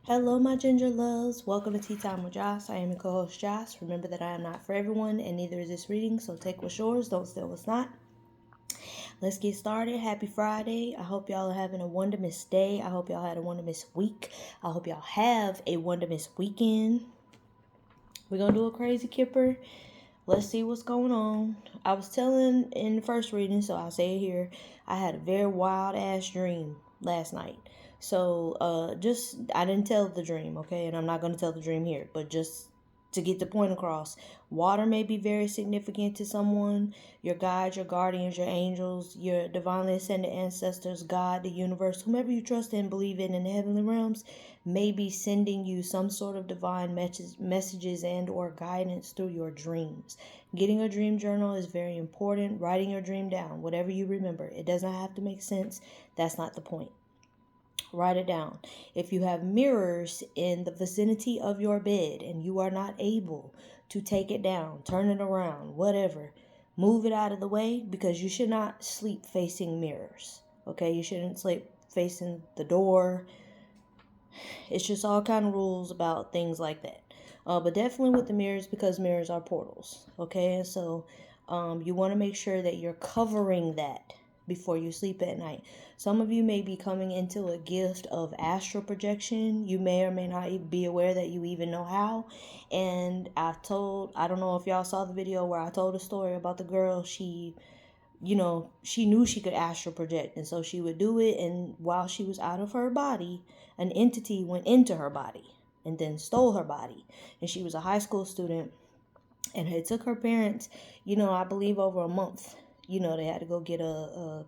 Hello, my ginger loves. Welcome to Tea Time with Joss. I am your co-host, Joss. Remember that I am not for everyone, and neither is this reading, so take what's yours, don't steal what's not. Let's get started. Happy Friday. I hope y'all are having a wonderful day. I hope y'all had a wonderful week. I hope y'all have a wonderful weekend. We're going to do a crazy kipper. Let's see what's going on. I was telling in the first reading, so I'll say it here. I had a very wild ass dream last night. So, I didn't tell the dream, okay? And I'm not going to tell the dream here, but just to get the point across, water may be very significant to someone. Your guides, your guardians, your angels, your divinely ascended ancestors, God, the universe, whomever you trust and believe in the heavenly realms, may be sending you some sort of divine messages and or guidance through your dreams. Getting a dream journal is very important. Writing your dream down, whatever you remember. It does not have to make sense. That's not the point. Write it down. If you have mirrors in the vicinity of your bed and you are not able to take it down, turn it around, whatever, move it out of the way, because you should not sleep facing mirrors. Okay, you shouldn't sleep facing the door. It's just all kind of rules about things like that. But definitely with the mirrors, because mirrors are portals. Okay, and so you want to make sure that you're covering that before you sleep at night. Some of you may be coming into a gift of astral projection. You may or may not be aware that you even know how. And I don't know if y'all saw the video where I told a story about the girl. She knew she could astral project, and so she would do it, and while she was out of her body, an entity went into her body and then stole her body. And she was a high school student, and it took her parents, I believe over a month. They had to go get a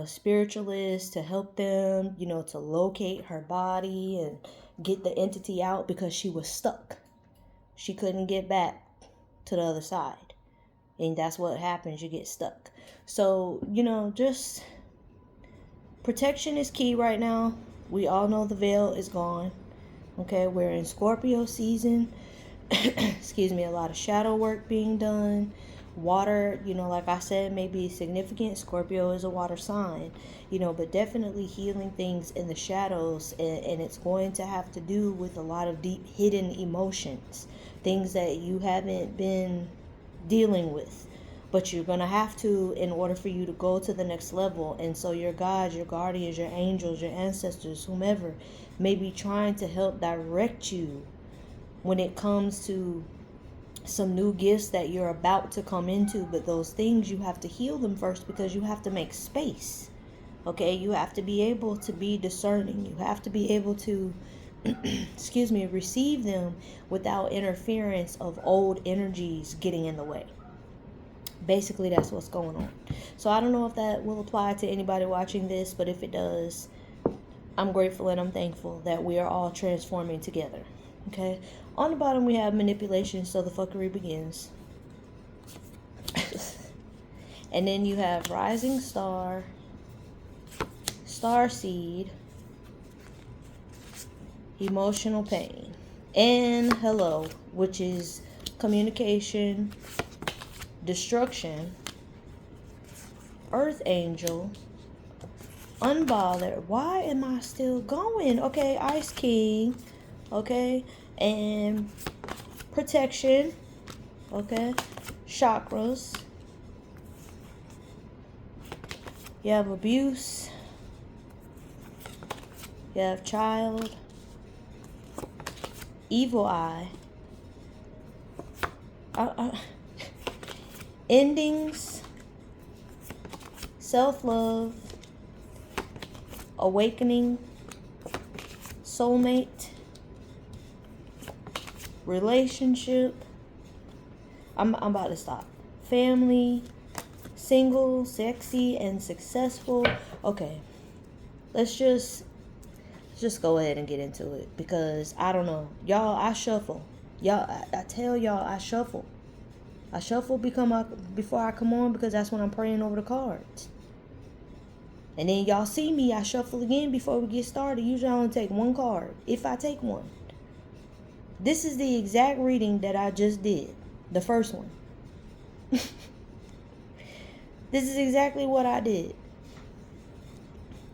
spiritualist to help them, to locate her body and get the entity out, because she was stuck. She couldn't get back to the other side. And that's what happens. You get stuck. So, just protection is key right now. We all know the veil is gone. Okay, we're in Scorpio season. Excuse me, a lot of shadow work being done. Water, like I said, may be significant. Scorpio is a water sign, but definitely healing things in the shadows. And it's going to have to do with a lot of deep hidden emotions, things that you haven't been dealing with, but you're gonna have to, in order for you to go to the next level. And so your guides, your guardians, your angels, your ancestors, whomever, may be trying to help direct you when it comes to some new gifts that you're about to come into. But those things, you have to heal them first, because you have to make space. Okay, you have to be able to be discerning. You have to be able to receive them without interference of old energies getting in the way. Basically, that's what's going on. So I don't know if that will apply to anybody watching this, but if it does, I'm grateful and I'm thankful that we are all transforming together. Okay, on the bottom we have manipulation, so the fuckery begins. And then you have rising star, star seed, emotional pain, and hello, which is communication, destruction, earth angel, unbothered. Why am I still going? Okay, ice king, okay, and protection, okay, chakras. You have abuse, you have child, evil eye, endings, self-love, awakening, soulmate, relationship. I'm about to stop. Family, single, sexy, and successful. Okay, let's just go ahead and get into it, because I don't know, y'all. I shuffle, y'all. I tell y'all, I shuffle. I shuffle before I come on, because that's when I'm praying over the cards. And then y'all see me, I shuffle again before we get started. Usually I only take one card, if I take one. This is the exact reading that I just did, the first one. This is exactly what I did.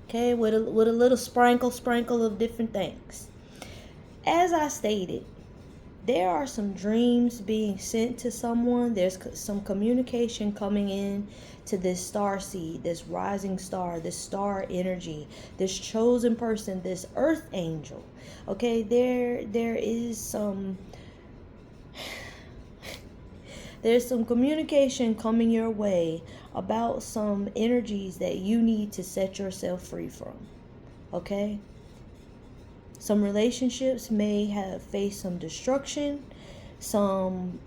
Okay, with a little sprinkle of different things. as I stated, there are some dreams being sent to someone. There's some communication coming in to this star seed, this rising star, this star energy, this chosen person, this earth angel. Okay, there is some there's some communication coming your way about some energies that you need to set yourself free from. Okay? Some relationships may have faced some destruction, some,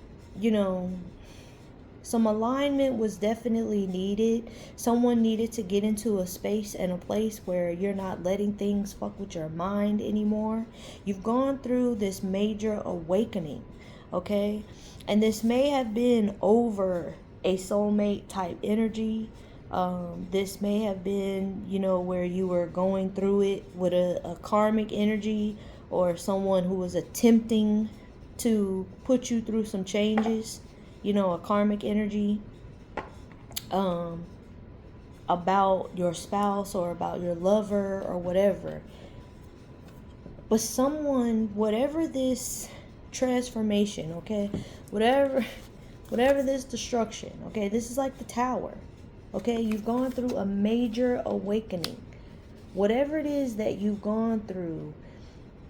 some alignment was definitely needed. Someone needed to get into a space and a place where you're not letting things fuck with your mind anymore. You've gone through this major awakening, okay? And this may have been over a soulmate type energy. This may have been, where you were going through it with a karmic energy, or someone who was attempting to put you through some changes, a karmic energy, about your spouse or about your lover or whatever. But someone, whatever this transformation, okay, whatever this destruction, okay, this is like the tower. Okay, you've gone through a major awakening. Whatever it is that you've gone through,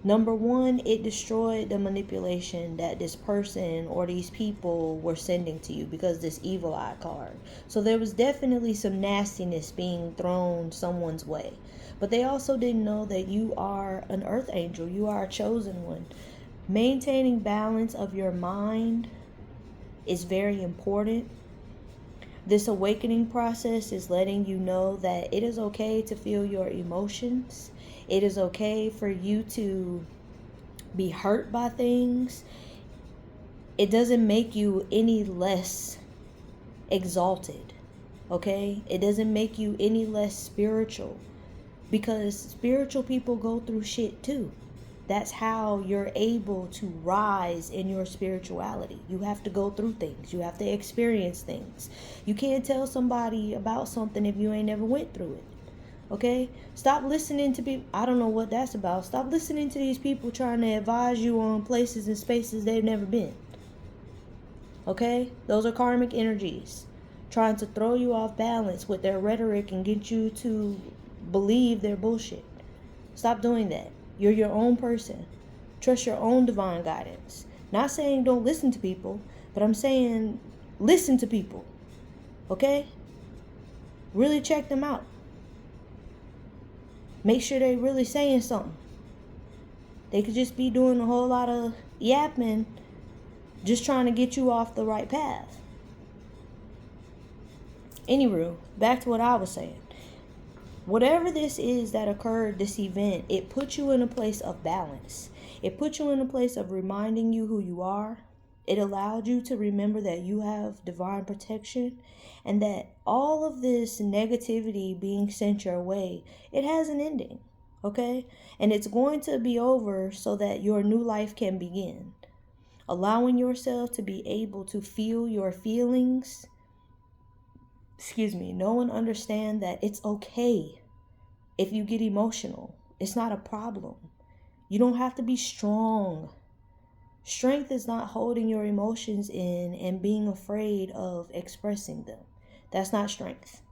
number one, it destroyed the manipulation that this person or these people were sending to you, because this evil eye card. So there was definitely some nastiness being thrown someone's way. But they also didn't know that you are an earth angel. You are a chosen one. Maintaining balance of your mind is very important. This awakening process is letting you know that it is okay to feel your emotions. It is okay for you to be hurt by things. It doesn't make you any less exalted, okay? It doesn't make you any less spiritual, because spiritual people go through shit too. That's how you're able to rise in your spirituality. You have to go through things. You have to experience things. You can't tell somebody about something if you ain't never went through it. Okay? Stop listening to people. I don't know what that's about. Stop listening to these people trying to advise you on places and spaces they've never been. Okay? Those are karmic energies trying to throw you off balance with their rhetoric and get you to believe their bullshit. Stop doing that. You're your own person. Trust your own divine guidance. Not saying don't listen to people, but I'm saying listen to people. Okay? Really check them out. Make sure they really saying something. They could just be doing a whole lot of yapping, just trying to get you off the right path. Anywho, back to what I was saying. Whatever this is that occurred, this event, it put you in a place of balance. It put you in a place of reminding you who you are. It allowed you to remember that you have divine protection, and that all of this negativity being sent your way, it has an ending, okay? And it's going to be over so that your new life can begin. Allowing yourself to be able to feel your feelings, know and understand that it's okay if you get emotional. It's not a problem. You don't have to be strong. Strength is not holding your emotions in and being afraid of expressing them. That's not strength.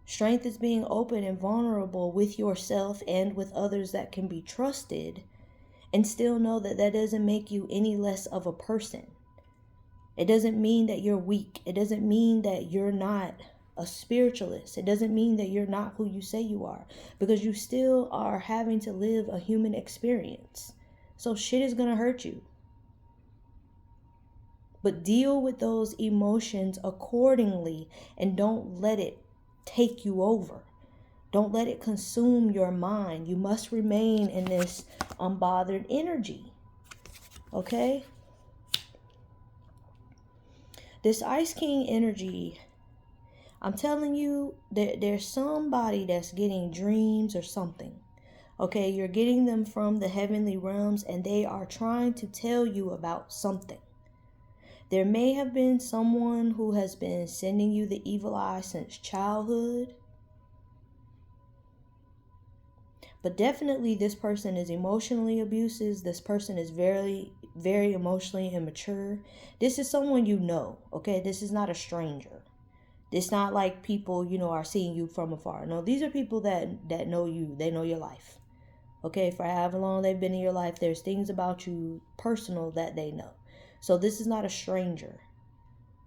Strength is being open and vulnerable with yourself and with others that can be trusted, and still know that that doesn't make you any less of a person. It doesn't mean that you're weak. It doesn't mean that you're not a spiritualist. It doesn't mean that you're not who you say you are, because you still are having to live a human experience. So shit is gonna hurt you. But deal with those emotions accordingly, and don't let it take you over. Don't let it consume your mind. You must remain in this unbothered energy. Okay? This Ice King energy, I'm telling you, there's somebody that's getting dreams or something. Okay, you're getting them from the heavenly realms, and they are trying to tell you about something. There may have been someone who has been sending you the evil eye since childhood. But definitely this person is emotionally abusive. This person is very, very emotionally immature. This is someone you know, okay? This is not a stranger. It's not like people, are seeing you from afar. No, these are people that know you. They know your life. Okay, for however long they've been in your life, there's things about you personal that they know. So this is not a stranger.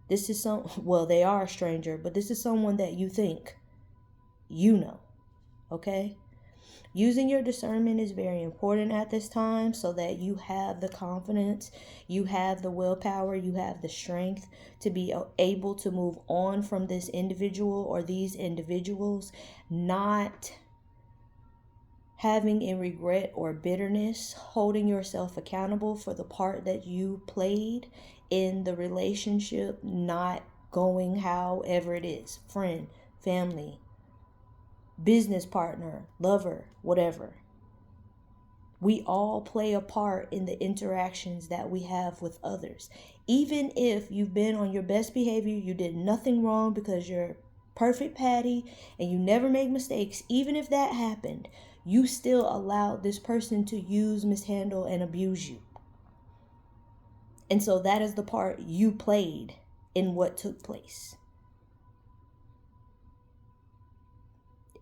This is well, they are a stranger, but this is someone that you think you know. Okay? Using your discernment is very important at this time so that you have the confidence, you have the willpower, you have the strength to be able to move on from this individual or these individuals, not having a regret or bitterness, holding yourself accountable for the part that you played in the relationship, not going however it is, friend, family, business partner, lover, whatever. We all play a part in the interactions that we have with others. Even if you've been on your best behavior, you did nothing wrong because you're perfect Patty and you never make mistakes, even if that happened, you still allowed this person to use, mishandle, and abuse you. And so that is the part you played in what took place.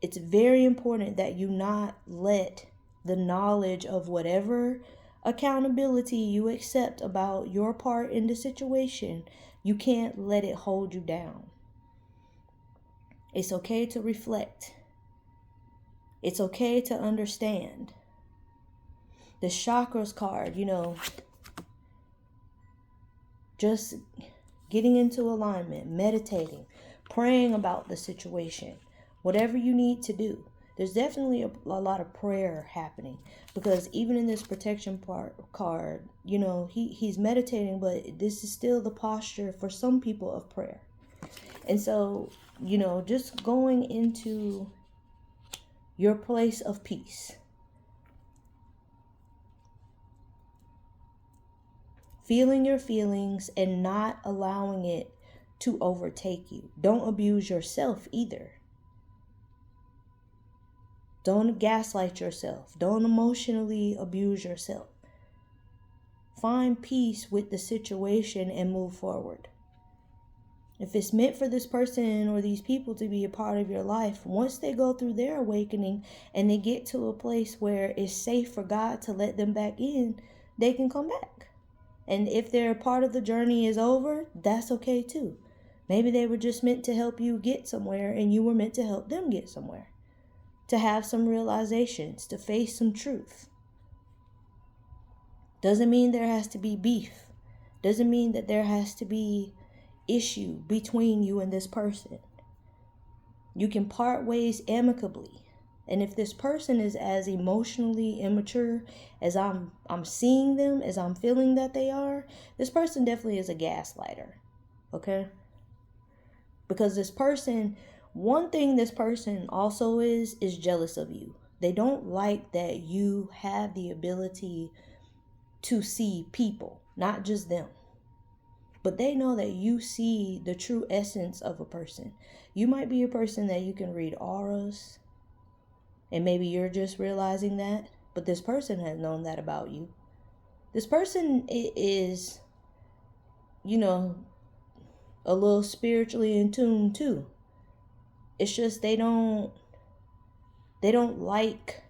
It's very important that you not let the knowledge of whatever accountability you accept about your part in the situation, you can't let it hold you down. It's okay to reflect. It's okay to understand. The chakras card, just getting into alignment, meditating, praying about the situation, whatever you need to do. There's definitely a lot of prayer happening because even in this protection card, he's meditating, but this is still the posture for some people of prayer. And so, just going into your place of peace. Feeling your feelings and not allowing it to overtake you. Don't abuse yourself either. Don't gaslight yourself. Don't emotionally abuse yourself. Find peace with the situation and move forward. If it's meant for this person or these people to be a part of your life, once they go through their awakening and they get to a place where it's safe for God to let them back in, they can come back. And if their part of the journey is over, that's okay too. Maybe they were just meant to help you get somewhere and you were meant to help them get somewhere. To have some realizations, to face some truth. Doesn't mean there has to be beef. Doesn't mean that there has to be issue between you and this person. You can part ways amicably. And if this person is as emotionally immature as I'm seeing them, as I'm feeling that they are, this person definitely is a gaslighter. Okay? Because this person, one thing this person also is jealous of you. They don't like that you have the ability to see people, not just them. But they know that you see the true essence of a person. You might be a person that you can read auras, and maybe you're just realizing that, but this person has known that about you. This person is, a little spiritually in tune too. It's just they don't like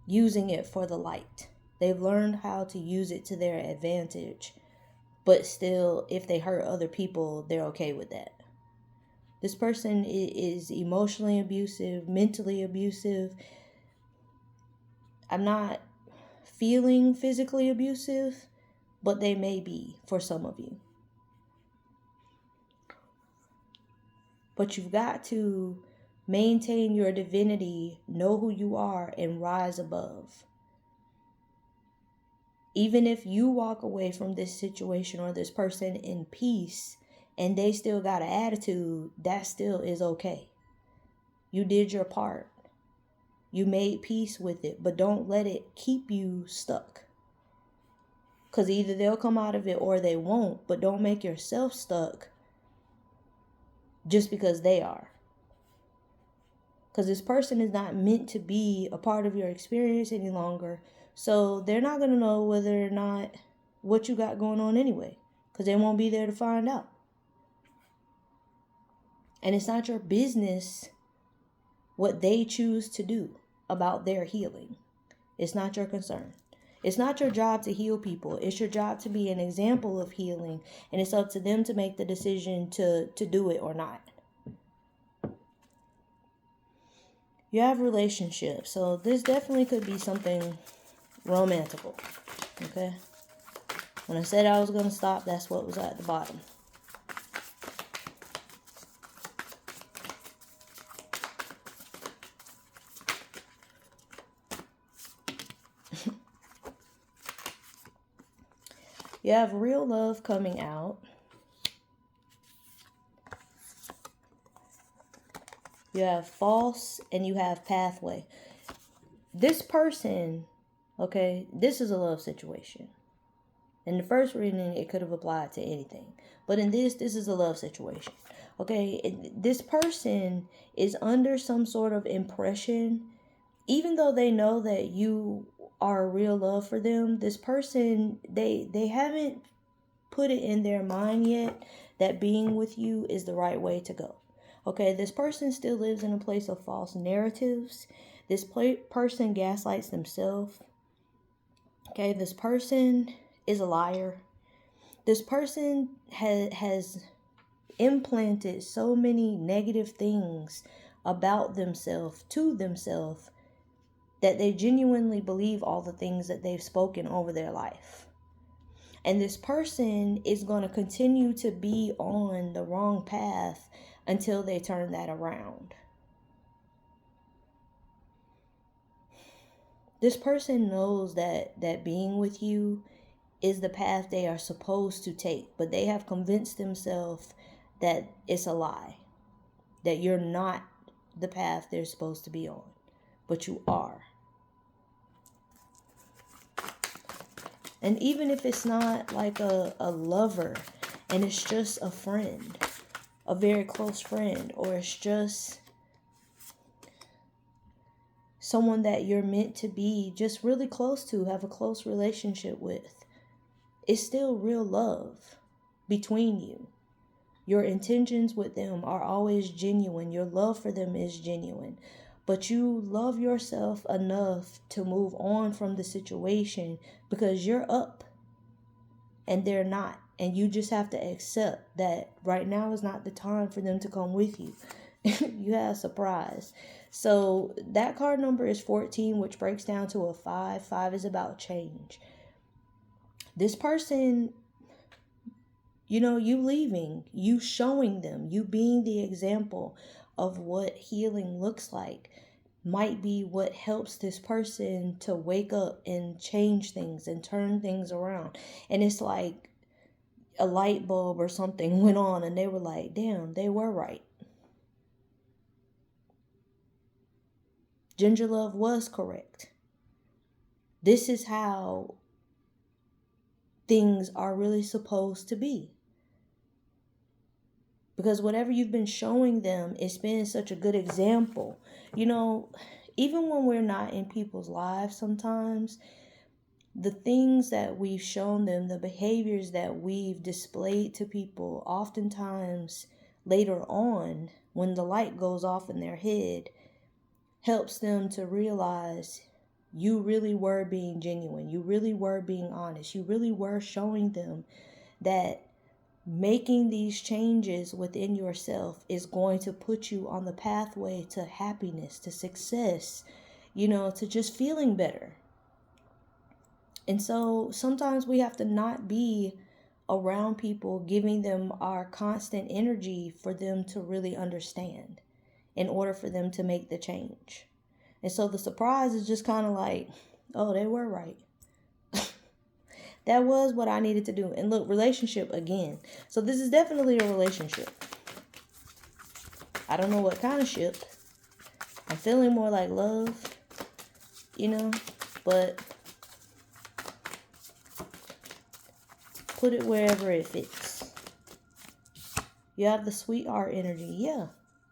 using it for the light. They've learned how to use it to their advantage. But still, if they hurt other people, they're okay with that. This person is emotionally abusive, mentally abusive. I'm not feeling physically abusive, but they may be for some of you. But you've got to maintain your divinity, know who you are, and rise above. Even if you walk away from this situation or this person in peace and they still got an attitude, that still is okay. You did your part. You made peace with it, but don't let it keep you stuck. Because either they'll come out of it or they won't, but don't make yourself stuck just because they are. Because this person is not meant to be a part of your experience any longer. So they're not going to know whether or not what you got going on anyway. Because they won't be there to find out. And it's not your business what they choose to do about their healing. It's not your concern. It's not your job to heal people. It's your job to be an example of healing. And it's up to them to make the decision to do it or not. You have relationships. So this definitely could be something romantical. Okay? When I said I was going to stop, that's what was at the bottom. You have real love coming out. You have false and you have pathway. This person, okay, this is a love situation. In the first reading, it could have applied to anything. But in this is a love situation. Okay, this person is under some sort of impression. Even though they know that you are real love for them, this person, they haven't put it in their mind yet that being with you is the right way to go. Okay, this person still lives in a place of false narratives. This person gaslights themselves. Okay, this person is a liar. This person has implanted so many negative things about themselves, to themselves, that they genuinely believe all the things that they've spoken over their life. And this person is going to continue to be on the wrong path until they turn that around. This person knows that being with you is the path they are supposed to take, but they have convinced themselves that it's a lie, that you're not the path they're supposed to be on, but you are. And even if it's not like a lover and it's just a friend, a very close friend, or it's just someone that you're meant to be just really close to, have a close relationship with, it's still real love between you. Your intentions with them are always genuine. Your love for them is genuine. But you love yourself enough to move on from the situation because you're up and they're not. And you just have to accept that right now is not the time for them to come with you. You have a surprise. So that card number is 14, which breaks down to a 5. 5 is about change. This person, you leaving, you showing them, you being the example of what healing looks like might be what helps this person to wake up and change things and turn things around. And it's like a light bulb or something went on and they were like, damn, they were right. Ginger Love was correct. This is how things are really supposed to be. Because whatever you've been showing them, it's been such a good example. Even when we're not in people's lives sometimes, the things that we've shown them, the behaviors that we've displayed to people, oftentimes later on, when the light goes off in their head, helps them to realize you really were being genuine. You really were being honest. You really were showing them that making these changes within yourself is going to put you on the pathway to happiness, to success, to just feeling better. And so sometimes we have to not be around people giving them our constant energy for them to really understand in order for them to make the change. And so the surprise is just kind of like, oh, they were right. That was what I needed to do. And look, relationship again. So this is definitely a relationship. I don't know what kind of ship. I'm feeling more like love, but put it wherever it fits. You have the sweetheart energy. Yeah.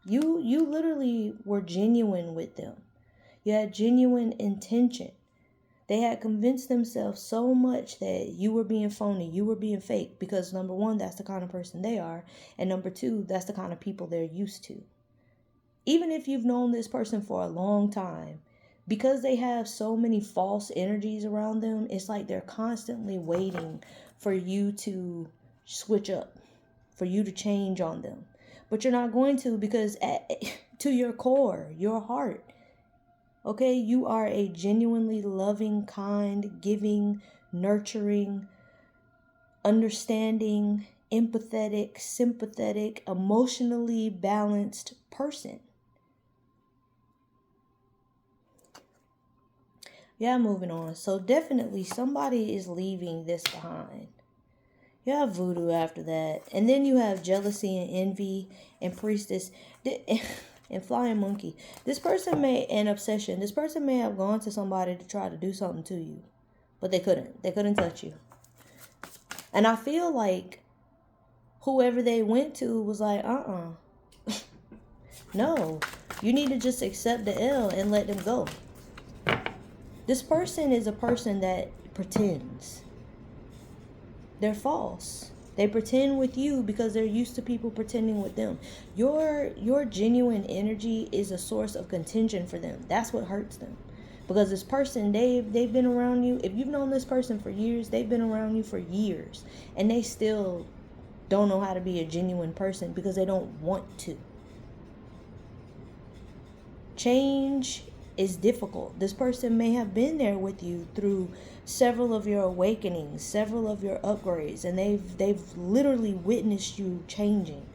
You literally were genuine with them. You had genuine intention. They had convinced themselves so much that you were being phony, you were being fake, because number one, that's the kind of person they are, and number two, that's the kind of people they're used to. Even if you've known this person for a long time, because they have so many false energies around them, it's like they're constantly waiting for you to switch up, for you to change on them. But you're not going to, because to your core, your heart, okay, you are a genuinely loving, kind, giving, nurturing, understanding, empathetic, sympathetic, emotionally balanced person. Yeah, moving on. So definitely somebody is leaving this behind. You have voodoo after that. And then you have jealousy and envy and priestess and flying monkey. This person an obsession. This person may have gone to somebody to try to do something to you. But they couldn't. They couldn't touch you. And I feel like whoever they went to was like, no. You need to just accept the L and let them go. This person is a person that pretends. They're false. They pretend with you because they're used to people pretending with them. Your genuine energy is a source of contention for them. That's what hurts them. Because this person, they've been around you. If you've known this person for years, they've been around you for years. And they still don't know how to be a genuine person because they don't want to. Change is difficult. This person may have been there with you through several of your awakenings, several of your upgrades, and they've literally witnessed you changing.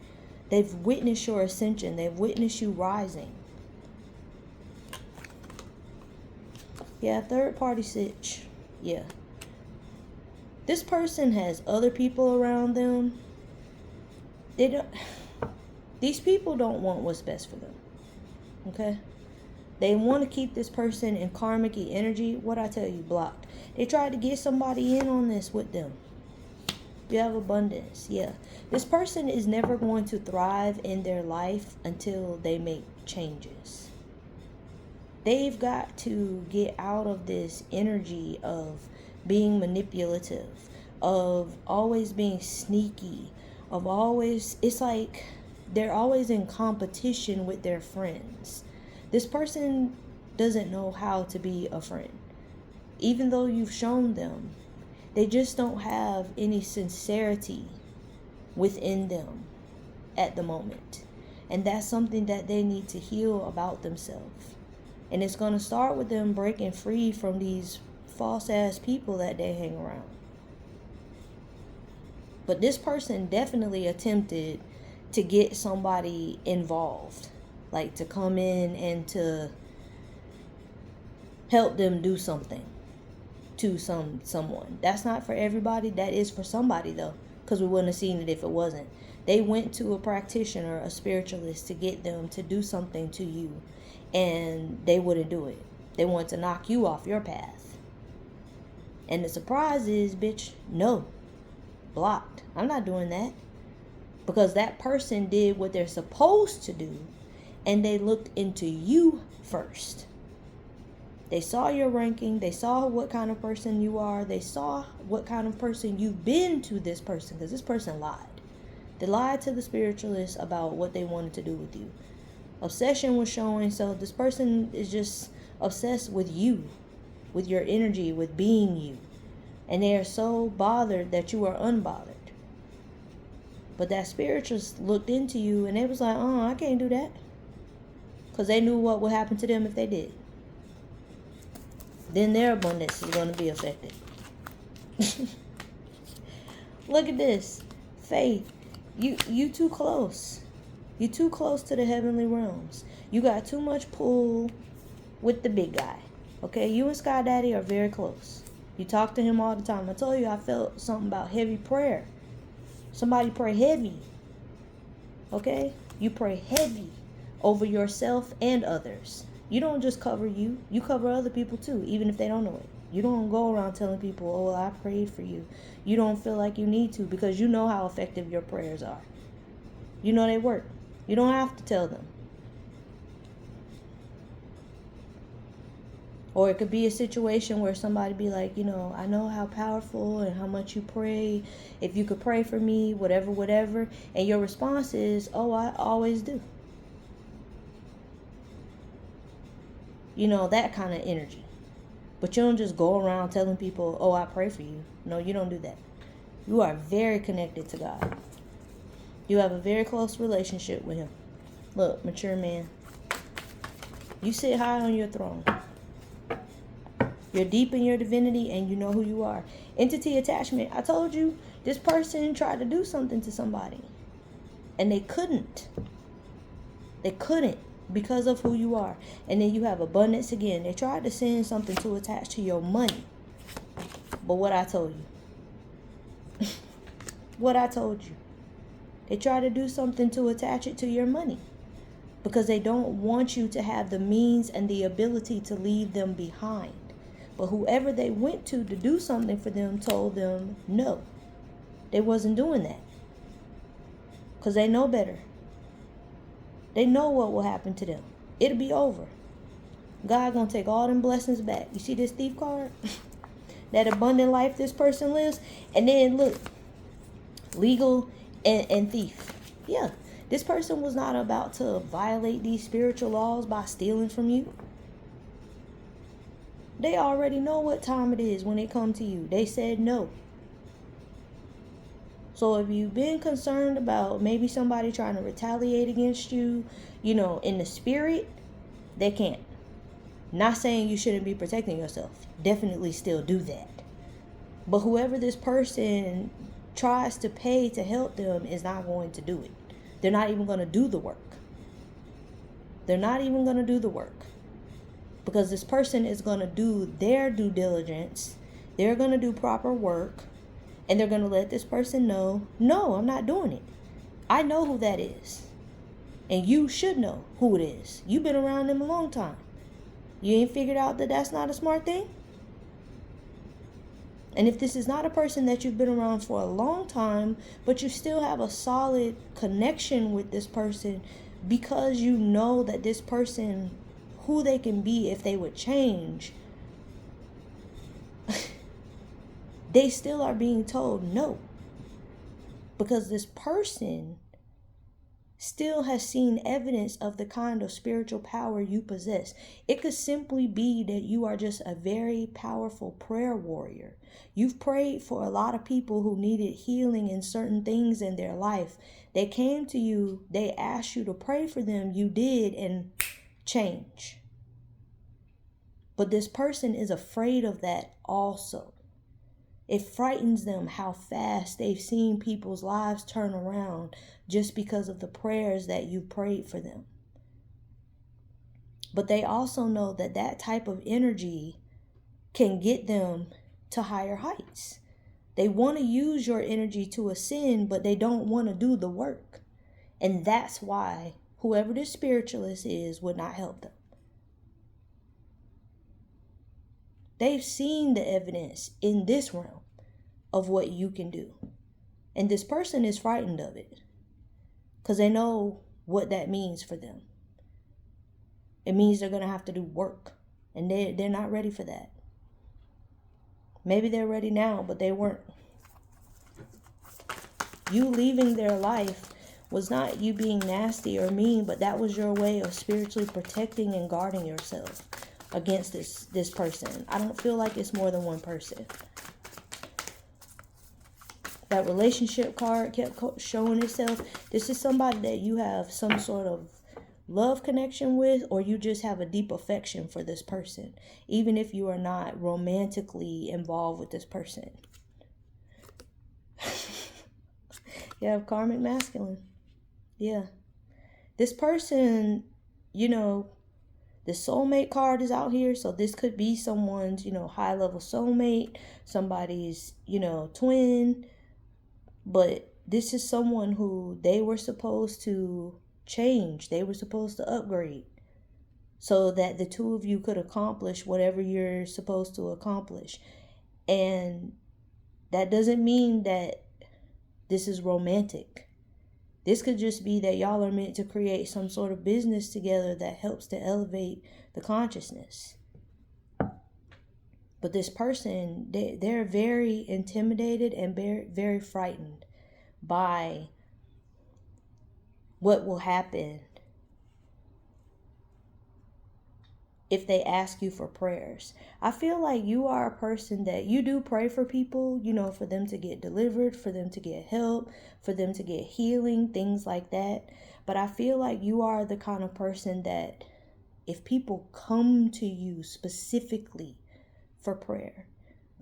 They've witnessed your ascension. They've witnessed you rising. Yeah, third party sitch. Yeah. This person has other people around them. These people don't want what's best for them. Okay? They want to keep this person in karmic energy. What I tell you, blocked. They tried to get somebody in on this with them. You have abundance. Yeah. This person is never going to thrive in their life until they make changes. They've got to get out of this energy of being manipulative, of always being sneaky, of always, it's like they're always in competition with their friends. This person doesn't know how to be a friend. Even though you've shown them, they just don't have any sincerity within them at the moment. And that's something that they need to heal about themselves. And it's going to start with them breaking free from these false ass people that they hang around. But this person definitely attempted to get somebody involved. Like to come in and to help them do something to someone. That's not for everybody. That is for somebody though. Because we wouldn't have seen it if it wasn't. They went to a practitioner, a spiritualist, to get them to do something to you. And they wouldn't do it. They wanted to knock you off your path. And the surprise is, bitch, no. Blocked. I'm not doing that. Because that person did what they're supposed to do. And they looked into you first. They saw your ranking. They saw what kind of person you are. They saw what kind of person you've been to this person. Because this person lied. They lied to the spiritualist about what they wanted to do with you. Obsession was showing. So this person is just obsessed with you. With your energy. With being you. And they are so bothered that you are unbothered. But that spiritualist looked into you and they was like, I can't do that. Because they knew what would happen to them if they did. Then their abundance is going to be affected. Look at this. Faith. You too close. You too close to the heavenly realms. You got too much pull with the big guy. Okay? You and Sky Daddy are very close. You talk to him all the time. I told you I felt something about heavy prayer. Somebody pray heavy. Okay? You pray heavy over yourself and others. You don't just cover you. You cover other people too, even if they don't know it. You don't go around telling people, oh, well, I prayed for you. You don't feel like you need to because you know how effective your prayers are. You know they work. You don't have to tell them. Or it could be a situation where somebody be like, I know how powerful and how much you pray. If you could pray for me, whatever, whatever. And your response is, oh, I always do. That kind of energy. But you don't just go around telling people, oh, I pray for you. No, you don't do that. You are very connected to God. You have a very close relationship with him. Look, mature man. You sit high on your throne. You're deep in your divinity and you know who you are. Entity attachment. I told you this person tried to do something to somebody. And they couldn't. They couldn't because of who you are. And then you have abundance again. They tried to send something to attach to your money. But what I told you. What I told you. They try to do something to attach it to your money. Because they don't want you to have the means and the ability to leave them behind. But whoever they went to do something for them told them no. They wasn't doing that. Because they know better. They know what will happen to them. It'll be over. God gonna take all them blessings back. You see this thief card? That abundant life this person lives. And then look. Legal and thief. Yeah. This person was not about to violate these spiritual laws by stealing from you. They already know what time it is when they come to you. They said no. So if you've been concerned about maybe somebody trying to retaliate against you, in the spirit, they can't. Not saying you shouldn't be protecting yourself. Definitely still do that. But whoever this person tries to pay to help them is not going to do it. They're not even going to do the work. They're not even going to do the work. Because this person is going to do their due diligence. They're going to do proper work. And they're going to let this person know, no, I'm not doing it. I know who that is. And you should know who it is. You've been around them a long time. You ain't figured out that that's not a smart thing? And if this is not a person that you've been around for a long time, but you still have a solid connection with this person because you know that this person, who they can be if they would change, they still are being told no. Because this person still has seen evidence of the kind of spiritual power you possess. It could simply be that you are just a very powerful prayer warrior. You've prayed for a lot of people who needed healing in certain things in their life. They came to you, they asked you to pray for them, you did, and change. But this person is afraid of that also. It frightens them how fast they've seen people's lives turn around just because of the prayers that you prayed for them. But they also know that that type of energy can get them to higher heights. They want to use your energy to ascend, but they don't want to do the work. And that's why whoever this spiritualist is would not help them. They've seen the evidence in this realm of what you can do. And this person is frightened of it because they know what that means for them. It means they're going to have to do work, and they're not ready for that. Maybe they're ready now, but they weren't. You leaving their life was not you being nasty or mean, but that was your way of spiritually protecting and guarding yourself against this person. I don't feel like it's more than one person. That relationship card kept showing itself. This is somebody that you have some sort of love connection with, or you just have a deep affection for this person, even if you are not romantically involved with this person. You have karmic masculine. Yeah. This person, the soulmate card is out here. So this could be someone's, high level soulmate, somebody's, twin. But this is someone who they were supposed to change. They were supposed to upgrade so that the two of you could accomplish whatever you're supposed to accomplish. And that doesn't mean that this is romantic. This could just be that y'all are meant to create some sort of business together that helps to elevate the consciousness. But this person, they're very intimidated and very, very frightened by what will happen if they ask you for prayers. I feel like you are a person that you do pray for people, for them to get delivered, for them to get help, for them to get healing, things like that. But I feel like you are the kind of person that if people come to you specifically for prayer,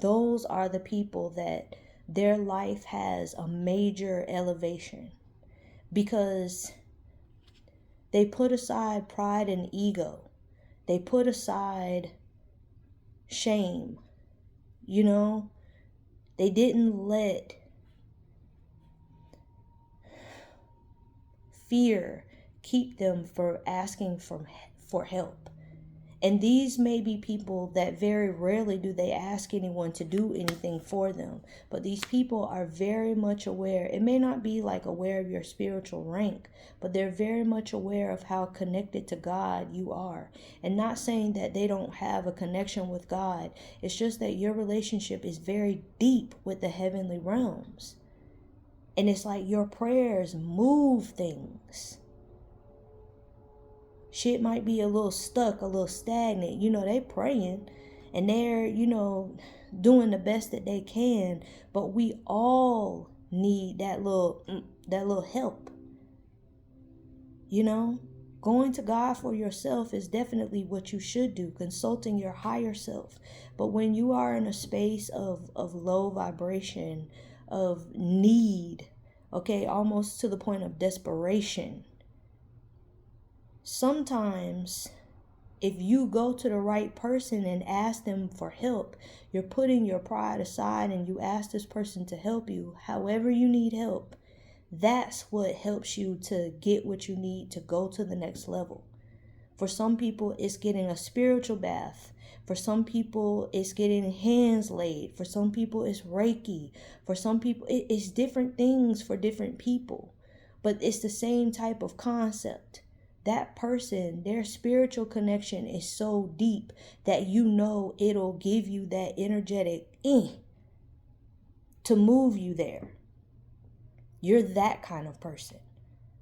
those are the people that their life has a major elevation, because they put aside pride and ego. They put aside shame. They didn't let fear keep them from asking for help. And these may be people that very rarely do they ask anyone to do anything for them. But these people are very much aware. It may not be like aware of your spiritual rank, but they're very much aware of how connected to God you are. And not saying that they don't have a connection with God. It's just that your relationship is very deep with the heavenly realms. And it's like your prayers move things. Shit might be a little stuck, a little stagnant. They praying and they're, doing the best that they can. But we all need that little help. Going to God for yourself is definitely what you should do, consulting your higher self. But when you are in a space of low vibration, of need, almost to the point of desperation, sometimes if you go to the right person and ask them for help, you're putting your pride aside and you ask this person to help you however you need help. That's what helps you to get what you need to go to the next level. For some people, it's getting a spiritual bath. For some people, it's getting hands laid. For some people, it's Reiki. For some people, it's different things for different people. But it's the same type of concept. That person, their spiritual connection is so deep that it'll give you that energetic to move you there. You're that kind of person.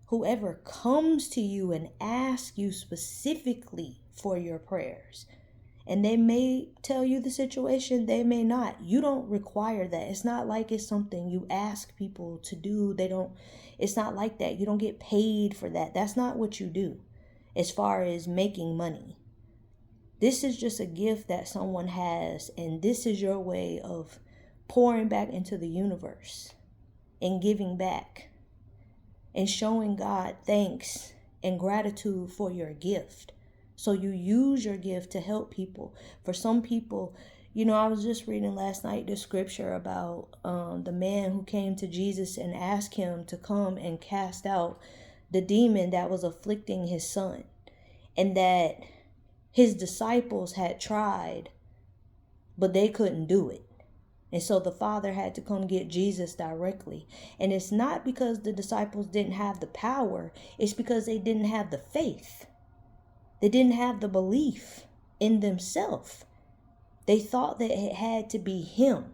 Whoever comes to you and asks you specifically for your prayers, and they may tell you the situation, they may not. You don't require that. It's not like it's something you ask people to do. It's not like that. You don't get paid for that. That's not what you do as far as making money. This is just a gift that someone has, and this is your way of pouring back into the universe and giving back and showing God thanks and gratitude for your gift. So you use your gift to help people. For some people, I was just reading last night the scripture about the man who came to Jesus and asked him to come and cast out the demon that was afflicting his son. And that his disciples had tried, but they couldn't do it. And so the Father had to come get Jesus directly. And it's not because the disciples didn't have the power. It's because they didn't have the faith. They didn't have the belief in themselves. They thought that it had to be him,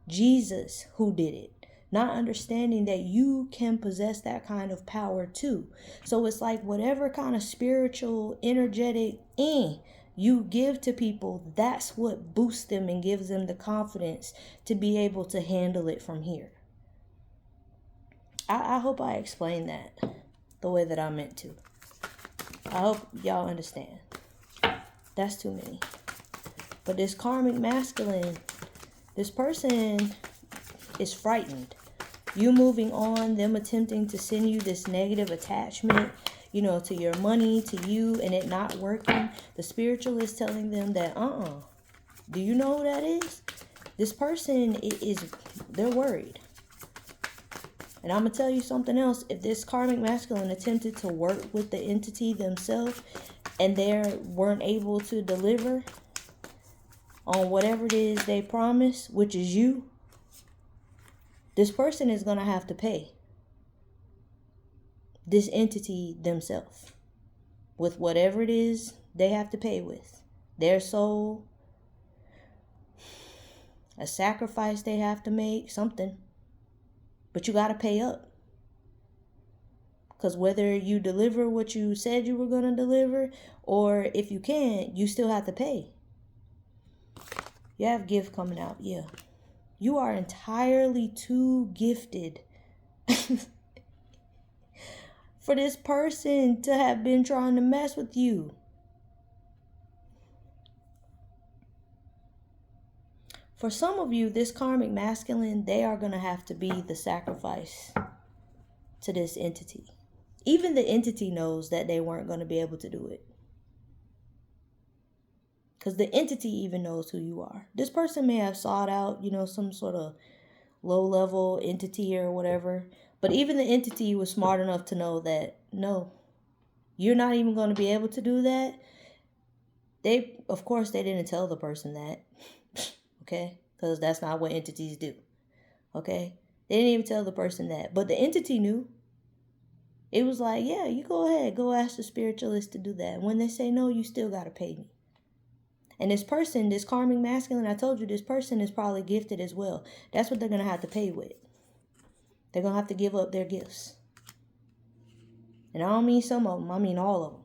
Jesus, who did it. Not understanding that you can possess that kind of power too. So it's like whatever kind of spiritual, energetic you give to people, that's what boosts them and gives them the confidence to be able to handle it from here. I hope I explained that the way that I meant to. I hope y'all understand. That's too many. But this karmic masculine, this person is frightened. You moving on, them attempting to send you this negative attachment, to your money, to you, and it not working. The spiritualist telling them that, do you know who that is? This person they're worried. And I'm going to tell you something else. If this karmic masculine attempted to work with the entity themselves and they weren't able to deliver on whatever it is they promised, which is you, this person is going to have to pay this entity themselves with whatever it is they have to pay with. Their soul, a sacrifice they have to make, something. But you got to pay up. Because whether you deliver what you said you were going to deliver, or if you can't, you still have to pay. You have gift coming out, yeah. You are entirely too gifted for this person to have been trying to mess with you. For some of you, this karmic masculine, they are going to have to be the sacrifice to this entity. Even the entity knows that they weren't going to be able to do it. Because the entity even knows who you are. This person may have sought out, some sort of low-level entity or whatever. But even the entity was smart enough to know that, no, you're not even going to be able to do that. Of course, they didn't tell the person that. Okay? Because that's not what entities do. Okay? They didn't even tell the person that. But the entity knew. It was like, yeah, you go ahead. Go ask the spiritualist to do that. And when they say no, you still got to pay me. And this person, this karmic masculine, I told you, this person is probably gifted as well. That's what they're going to have to pay with. They're going to have to give up their gifts. And I don't mean some of them. I mean all of them.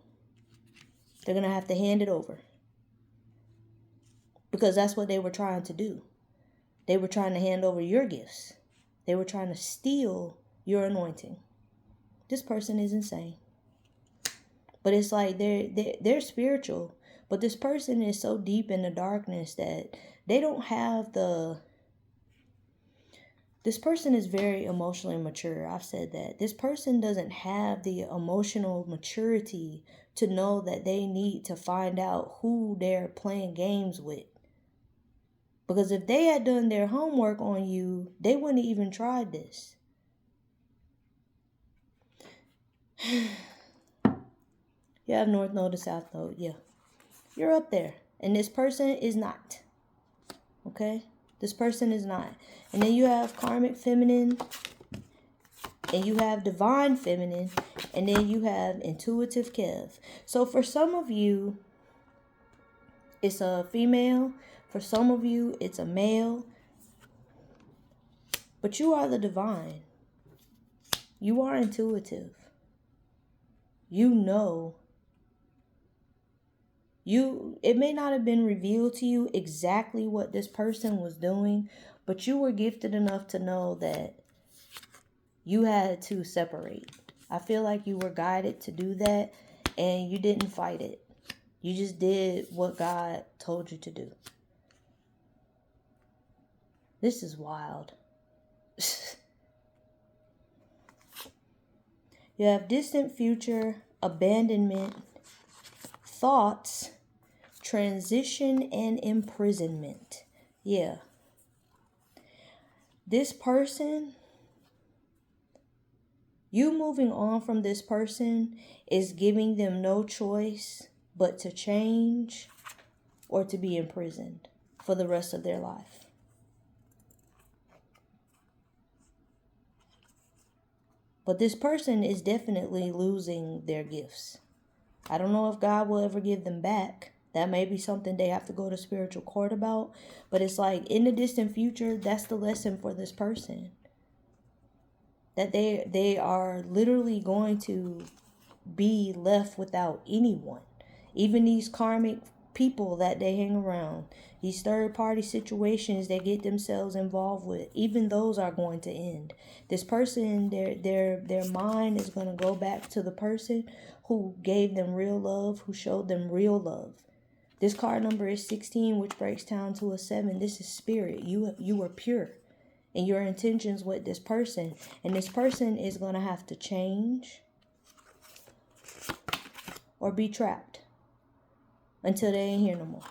They're going to have to hand it over. Because that's what they were trying to do. They were trying to hand over your gifts. They were trying to steal your anointing. This person is insane. But it's like they're spiritual. But this person is so deep in the darkness that they don't have This person is very emotionally mature. I've said that. This person doesn't have the emotional maturity to know that they need to find out who they're playing games with. Because if they had done their homework on you, they wouldn't have even tried this. You have North Node to South Node. Yeah. You're up there. And this person is not. Okay? This person is not. And then you have karmic feminine. And you have divine feminine. And then you have intuitive Kev. So for some of you, it's a female. For some of you, it's a male. But you are the divine. You are intuitive. You know. It may not have been revealed to you exactly what this person was doing, but you were gifted enough to know that you had to separate. I feel like you were guided to do that, and you didn't fight it. You just did what God told you to do. This is wild. You have distant future, abandonment, thoughts, transition, and imprisonment. Yeah. This person, you moving on from this person is giving them no choice but to change or to be imprisoned for the rest of their life. But this person is definitely losing their gifts. I don't know if God will ever give them back. That may be something they have to go to spiritual court about. But it's like in the distant future, that's the lesson for this person. That they are literally going to be left without anyone. Even these karmic people that they hang around. These third party situations they get themselves involved with. Even those are going to end. This person, their mind is going to go back to the person who gave them real love, who showed them real love. This card number is 16, which breaks down to a 7. This is spirit. You are pure in your intentions with this person. And this person is going to have to change or be trapped until they ain't here no more.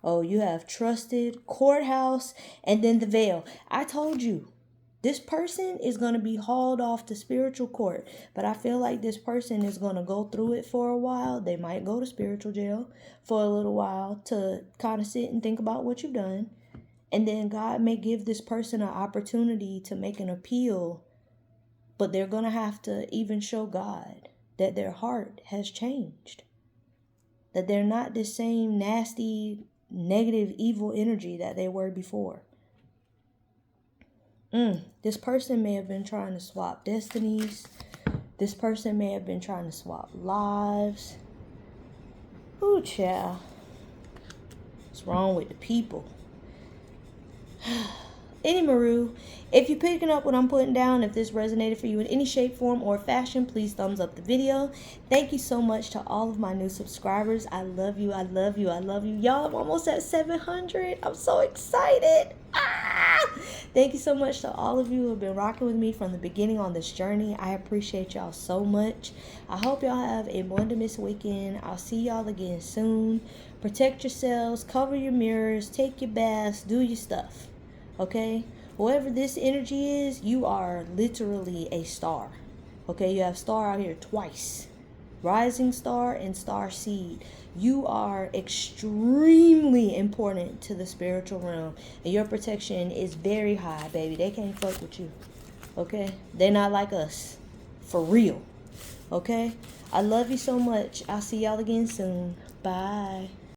Oh, you have trusted, courthouse, and then the veil. I told you. This person is going to be hauled off to spiritual court. But I feel like this person is going to go through it for a while. They might go to spiritual jail for a little while to kind of sit and think about what you've done. And then God may give this person an opportunity to make an appeal. But they're going to have to even show God that their heart has changed. That they're not the same nasty negative, evil energy that they were before. This person may have been trying to swap destinies. This person may have been trying to swap lives. Ooh, child. What's wrong with the people? Anywho, if you're picking up what I'm putting down, if this resonated for you in any shape, form, or fashion, please thumbs up the video. Thank you so much to all of my new subscribers. I love you. I love you. I love you. Y'all, I'm almost at 700. I'm so excited. Thank you so much to all of you who have been rocking with me from the beginning on this journey. I appreciate y'all so much. I hope y'all have a wonderful weekend. I'll see y'all again soon. Protect yourselves. Cover your mirrors. Take your baths. Do your stuff. Okay, whoever this energy is, you are literally a star. Okay, you have star out here twice. Rising star and star seed. You are extremely important to the spiritual realm. And your protection is very high, baby. They can't fuck with you. Okay, they're not like us. For real. Okay, I love you so much. I'll see y'all again soon. Bye.